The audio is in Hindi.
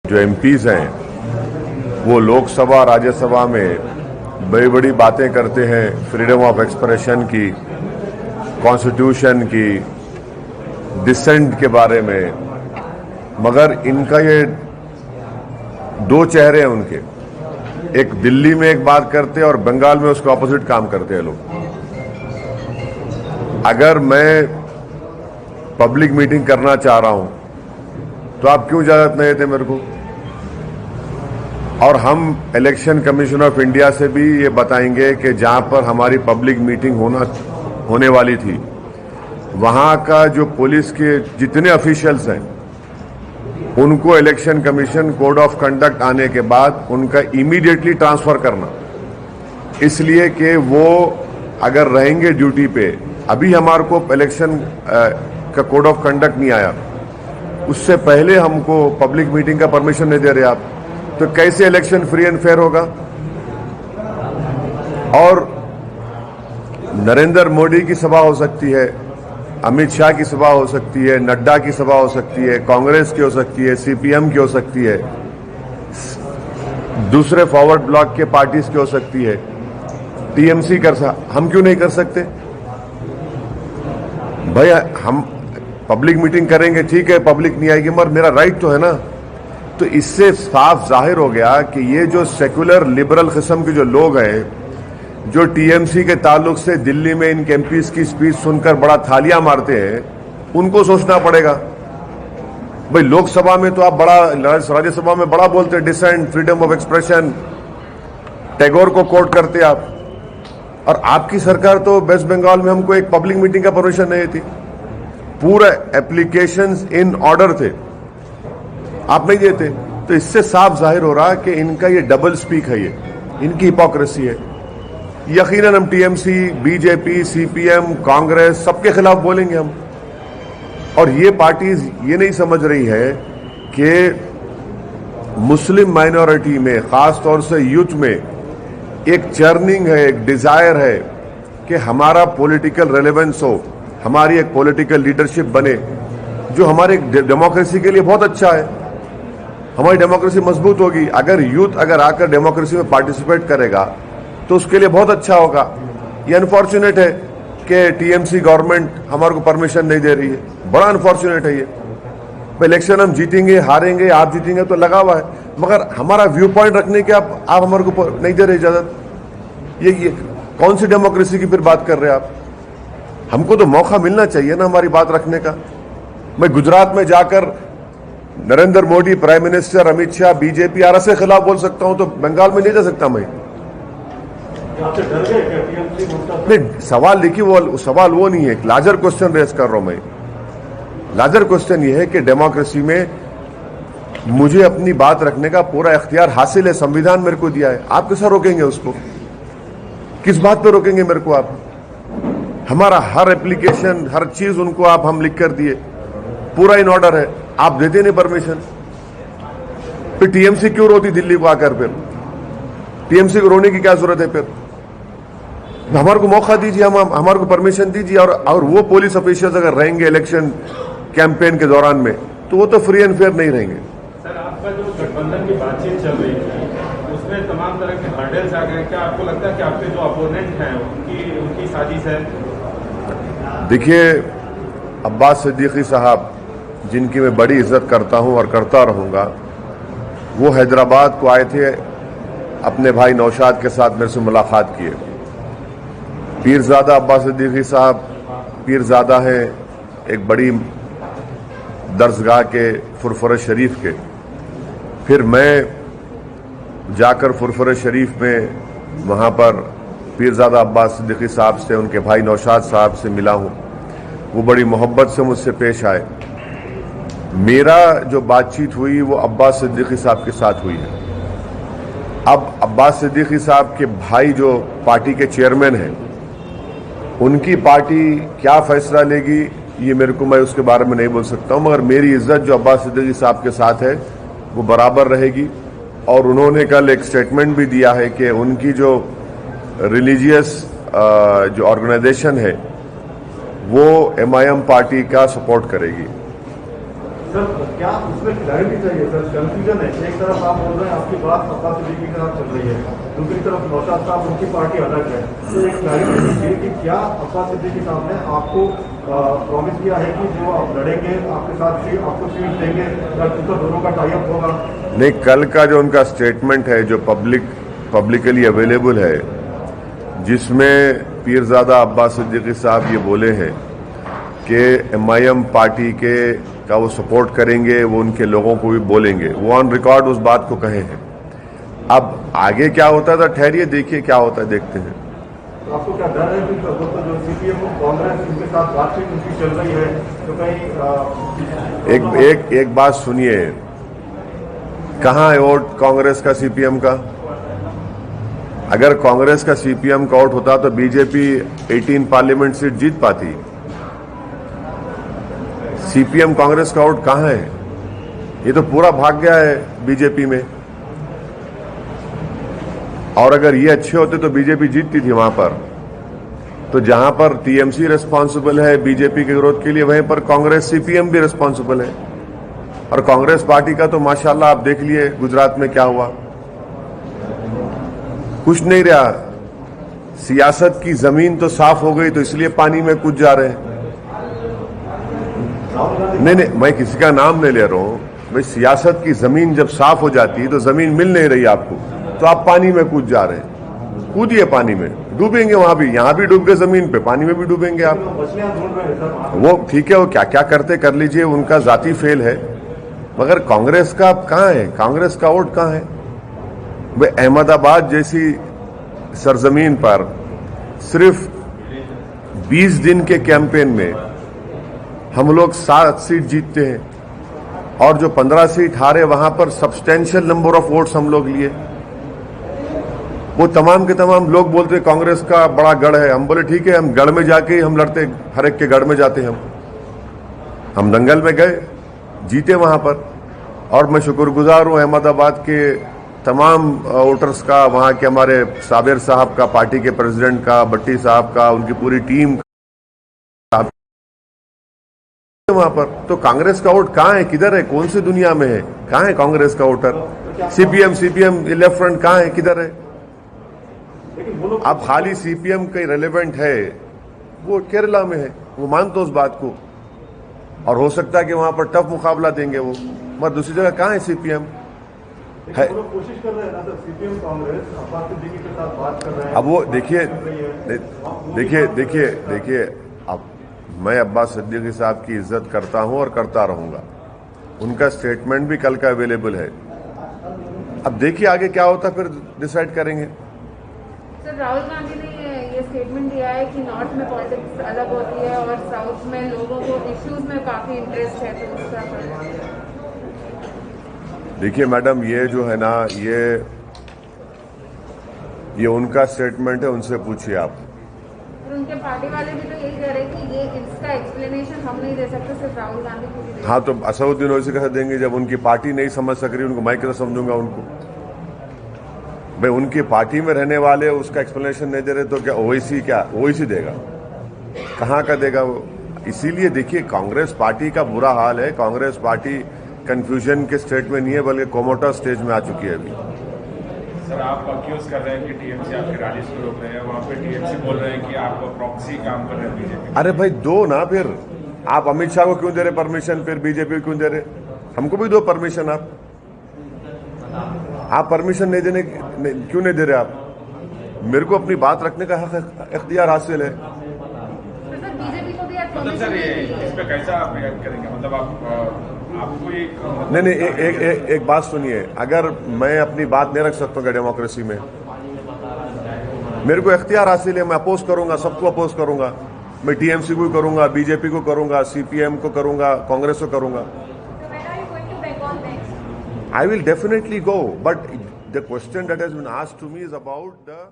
जो एमपीज हैं वो लोकसभा राज्यसभा में बड़ी बड़ी बातें करते हैं फ्रीडम ऑफ एक्सप्रेशन की, कॉन्स्टिट्यूशन की, डिसेंट के बारे में, मगर इनका ये दो चेहरे हैं उनके। एक दिल्ली में एक बात करते हैं और बंगाल में उसके ऑपोजिट काम करते हैं लोग। अगर मैं पब्लिक मीटिंग करना चाह रहा हूं तो आप क्यों इजाजत नहीं देते मेरे को? और हम इलेक्शन कमीशन ऑफ इंडिया से भी ये बताएंगे कि जहां पर हमारी पब्लिक मीटिंग होने वाली थी वहां का जो पुलिस के जितने ऑफिशियल्स हैं उनको election commission code of conduct आने के बाद उनका इमीडिएटली ट्रांसफर करना, इसलिए कि वो अगर रहेंगे ड्यूटी पे। अभी हमारे को इलेक्शन का कोड ऑफ कंडक्ट नहीं आया, उससे पहले हमको पब्लिक मीटिंग का परमिशन नहीं दे रहे आप, तो कैसे इलेक्शन फ्री एंड फेयर होगा? और नरेंद्र मोदी की सभा हो सकती है, अमित शाह की सभा हो सकती है, नड्डा की सभा हो सकती है, कांग्रेस की हो सकती है, सीपीएम की हो सकती है, दूसरे फॉरवर्ड ब्लॉक के पार्टीज की हो सकती है, टीएमसी हम क्यों नहीं कर सकते? भाई हम पब्लिक मीटिंग करेंगे, ठीक है, पब्लिक नहीं आएगी मगर मेरा राइट तो है ना। तो इससे साफ जाहिर हो गया कि ये जो सेक्युलर लिबरल किस्म के जो लोग हैं जो टीएमसी के ताल्लुक से दिल्ली में इनके एमपीज की स्पीच सुनकर बड़ा थालियां मारते हैं, उनको सोचना पड़ेगा। भाई लोकसभा में तो आप बड़ा, राज्यसभा में बड़ा बोलते हैं dissent, freedom of expression, Tagore को कोट करते आप, और आपकी सरकार तो वेस्ट बंगाल में हमको एक पब्लिक मीटिंग का परमिशन नहीं थी, पूरे एप्लीकेशंस इन ऑर्डर थे, आप नहीं देते। तो इससे साफ जाहिर हो रहा कि इनका ये डबल स्पीक है, ये इनकी हिपोक्रेसी है। यकीनन हम टीएमसी, बीजेपी, सीपीएम, कांग्रेस सबके खिलाफ बोलेंगे हम। और ये पार्टीज ये नहीं समझ रही है कि मुस्लिम माइनॉरिटी में, खासतौर से यूथ में एक चर्निंग है, एक डिजायर है कि हमारा पॉलिटिकल रेलेवेंस हो, हमारी एक पॉलिटिकल लीडरशिप बने, जो हमारे डेमोक्रेसी के लिए बहुत अच्छा है। हमारी डेमोक्रेसी मजबूत होगी अगर यूथ अगर आकर डेमोक्रेसी में पार्टिसिपेट करेगा तो उसके लिए बहुत अच्छा होगा। ये अनफॉर्चुनेट है कि टीएमसी गवर्नमेंट हमारे को परमिशन नहीं दे रही है, बड़ा अनफॉर्चुनेट है ये। इलेक्शन हम जीतेंगे, हारेंगे, आप जीतेंगे तो लगा हुआ है, मगर हमारा व्यू पॉइंट रखने के आप हमारे को नहीं दे रहे इजाजत। ये कौन सी डेमोक्रेसी की फिर बात कर रहे हैं आप? हमको तो मौका मिलना चाहिए ना हमारी बात रखने का। मैं गुजरात में जाकर Narendra Modi, prime minister, Amit Shah, BJP आर के खिलाफ बोल सकता हूं, तो बंगाल में नहीं जा सकता मैं? नहीं, सवाल देखिए, वो सवाल वो नहीं है, लार्जर क्वेश्चन रेस कर रहा हूं मैं। लार्जर क्वेश्चन ये है कि डेमोक्रेसी में मुझे अपनी बात रखने का पूरा इख्तियार हासिल है, संविधान मेरे को दिया है। आप कैसे रोकेंगे उसको? किस बात पे रोकेंगे मेरे को आप? हमारा हर एप्लीकेशन, हर चीज उनको हम लिख कर दिए, पूरा इन ऑर्डर है, आप देते नहीं परमिशन। फिर टीएमसी क्यों रोती दिल्ली को आकर? फिर टीएमसी को रोने की क्या जरूरत है? फिर हमारे को मौका दीजिए, हम हमारे को परमिशन दीजिए। और वो पुलिस ऑफिशियल्स अगर रहेंगे इलेक्शन कैंपेन के दौरान में तो वो तो फ्री एंड फेयर नहीं रहेंगे। सर, आपका जो गठबंधन की बातचीत चल रही थी उसमें तमाम तरह के हर्डल्स आ गए, क्या आपको लगता है कि आपके जो अपोनेंट हैं उनकी साजिश है? देखिए, अब्बास सिद्दीकी साहब, जिनकी मैं बड़ी इज्जत करता हूं और करता रहूंगा, वो हैदराबाद को आए थे, अपने भाई नौशाद के साथ मेरे से मुलाकात किए। पीरजादा अब्बास सिद्दीकी साहब पीरजादा हैं एक बड़ी दरसगाह के फुरफुर शरीफ के। फिर मैं जाकर फुरफुर शरीफ में वहां पर पीरजादा अब्बास सिद्दीकी साहब से, उनके भाई नौशाद साहब से मिला हूं। वो बड़ी मोहब्बत से मुझसे पेश आए। मेरा जो बातचीत हुई वो अब्बास सिद्दीकी साहब के साथ हुई है। अब अब्बास सिद्दीकी साहब के भाई जो पार्टी के चेयरमैन हैं, उनकी पार्टी क्या फैसला लेगी ये मेरे को, मैं उसके बारे में नहीं बोल सकता हूं, मगर मेरी इज्जत जो अब्बास सिद्दीकी साहब के साथ है वो बराबर रहेगी। और उन्होंने कल एक स्टेटमेंट भी दिया है कि उनकी जो रिलीजियस जो ऑर्गेनाइजेशन है वो एमआईएम पार्टी का सपोर्ट करेगी। सर क्या उसमें क्लैरिटी चाहिए सर, कंफ्यूजन है। एक तरफ आप बोल रहे हैं आपकी बात अब्बास सिद्दीकी के साथ चल रही है, दूसरी तरफ नौशाद साहब उनकी पार्टी अलग है। तो एक क्लैरिटी चाहिए कि क्या अब्बास सिद्दीकी साहब ने आपको प्रॉमिस किया है कि जो आप लड़ेंगे आपके साथ आपको सीट देंगे या उनका दोनों का टाई अप होगा? नहीं, कल का जो उनका स्टेटमेंट है जो पब्लिकली अवेलेबल है, जिसमें पीरजादा अब्बास सिद्दीकी साहब ये बोले हैं कि MIM पार्टी का वो सपोर्ट करेंगे, वो उनके लोगों को भी बोलेंगे, वो ऑन रिकॉर्ड उस बात को कहे हैं। अब आगे क्या होता है तो ठहरिए, देखिए क्या होता है, देखते हैं। तो आपको क्या डर है कि जो CPM कांग्रेस उनके साथ बातचीत उनकी चल रही है तो कहीं एक बात सुनिए, कहाँ है वोट कांग्रेस का CPM का? अगर कांग्रेस का CPM का वोट होता तो बीजेपी 18 पार्लियामेंट सीट जीत पाती। CPM कांग्रेस का वोट कहां है? ये तो पूरा भाग गया है बीजेपी में। और अगर ये अच्छे होते तो बीजेपी जीतती थी वहां पर। तो जहां पर TMC रिस्पांसिबल है बीजेपी के विरोध के लिए, वहीं पर कांग्रेस CPM भी रिस्पांसिबल है। और कांग्रेस पार्टी का तो माशाल्लाह आप देख लिए गुजरात में क्या हुआ, कुछ नहीं रहा। सियासत की जमीन तो साफ हो गई तो इसलिए पानी में कूद जा रहे हैं। नहीं, मैं किसी का नाम नहीं ले रहा हूं भाई। सियासत की जमीन जब साफ हो जाती है तो जमीन मिल नहीं रही आपको, तो आप पानी में कूद जा रहे हैं। कूदिए पानी में, डूबेंगे वहां भी, यहां भी डूब गए जमीन पे, पानी में भी डूबेंगे आप। वो ठीक है, वो क्या क्या करते कर लीजिए, उनका जाती फेल है। मगर कांग्रेस का कहां है? कांग्रेस का वोट कहां है? वे अहमदाबाद जैसी सरजमीन पर सिर्फ 20 दिन के कैंपेन में हम लोग 7 सीट जीतते हैं, और जो 15 सीट हारे वहां पर सब्सटेंशियल नंबर ऑफ वोट्स हम लोग लिए। वो तमाम के तमाम लोग बोलते कांग्रेस का बड़ा गढ़ है। हम बोले ठीक है, हम गढ़ में जाके ही हम लड़ते, हर एक के गढ़ में जाते हैं। हम दंगल में गए, जीते वहां पर। और मैं शुक्रगुजार हूं अहमदाबाद के तमाम वोटर्स का, वहां के हमारे साबिर साहब का, पार्टी के प्रेसिडेंट का, भट्टी साहब का, उनकी पूरी टीम वहां पर। तो कांग्रेस का वोट कहां है? किधर है? कौन सी दुनिया में है? कहां है कांग्रेस का वोटर? CPM लेफ्ट फ्रंट कहां है? किधर है? अब खाली CPM का रेलेवेंट है, वो केरला में है, वो मानते उस बात को, और हो सकता है कि वहां पर टफ मुकाबला देंगे वो। मगर दूसरी जगह कहां है CPM है? कोशिश कर रहे हैं ना सर, CPM कांग्रेस अब्बास सिद्दीकी के साथ बात कर रहे हैं। अब वो देखिए, अब मैं अब्बास सिद्दीकी साहब की इज्जत करता हूं और करता रहूंगा। उनका स्टेटमेंट भी कल का अवेलेबल है। अब देखिए आगे क्या होता, फिर डिसाइड करेंगे। सर, राहुल गांधी ने ये स्टेटमेंट दिया है कि नॉर्थ में पॉलिटिक्स अलग होती है और साउथ में लोगों को इश्यूज में काफी इंटरेस्ट है, तो उसका देखिए मैडम, ये जो है ना, ये उनका स्टेटमेंट है, उनसे पूछिए आप। उनके पार्टी वाले भी तो यही कह रहे हैं कि ये इसका एक्सप्लेनेशन हम नहीं दे सकते, सिर्फ राहुल गांधी को भी दे। हाँ, तो असदुद्दीन ओवैसी कैसे देंगे जब उनकी पार्टी नहीं समझ सक रही उनको? मैं कैसे समझूंगा उनको? भाई उनकी पार्टी में रहने वाले उसका एक्सप्लेनेशन नहीं दे रहे तो क्या ओवैसी देगा? कहाँ का देगा वो? इसीलिए देखिए, कांग्रेस पार्टी का बुरा हाल है। कांग्रेस पार्टी कंफ्यूजन के स्टेट में नहीं है, बल्कि कोमोटा स्टेज में आ चुकी है अभी। सर, आप अक्यूज कर रहे हैं कि TMC आपके रैलीज को रोक रहे हैं, वहाँ पे TMC बोल रहे हैं कि आप प्रॉक्सी काम कर रहे हैं बीजेपी। अरे भाई दो ना, फिर आप अमित शाह को क्यों दे रहे परमिशन, फिर बीजेपी को क्यों दे रहे? हमको भी दो परमिशन। आप परमिशन नहीं देने क्यों नहीं दे रहे? आप मेरे को अपनी बात रखने का हक इख्तियार हासिल है। बीजेपी को भी मतलब सर, ये इस पे कैसा आप रिएक्ट करेंगे? मतलब आपको एक नहीं, एक बात सुनिए, अगर मैं अपनी बात नहीं रख सकता हूँ डेमोक्रेसी में, मेरे को इख्तियार हासिल है, मैं अपोज करूंगा, सबको अपोज करूंगा। मैं TMC को करूंगा, बीजेपी को करूंगा, CPM को करूंगा, कांग्रेस को करूंगा। I will definitely go, but the question that has been asked to me is about the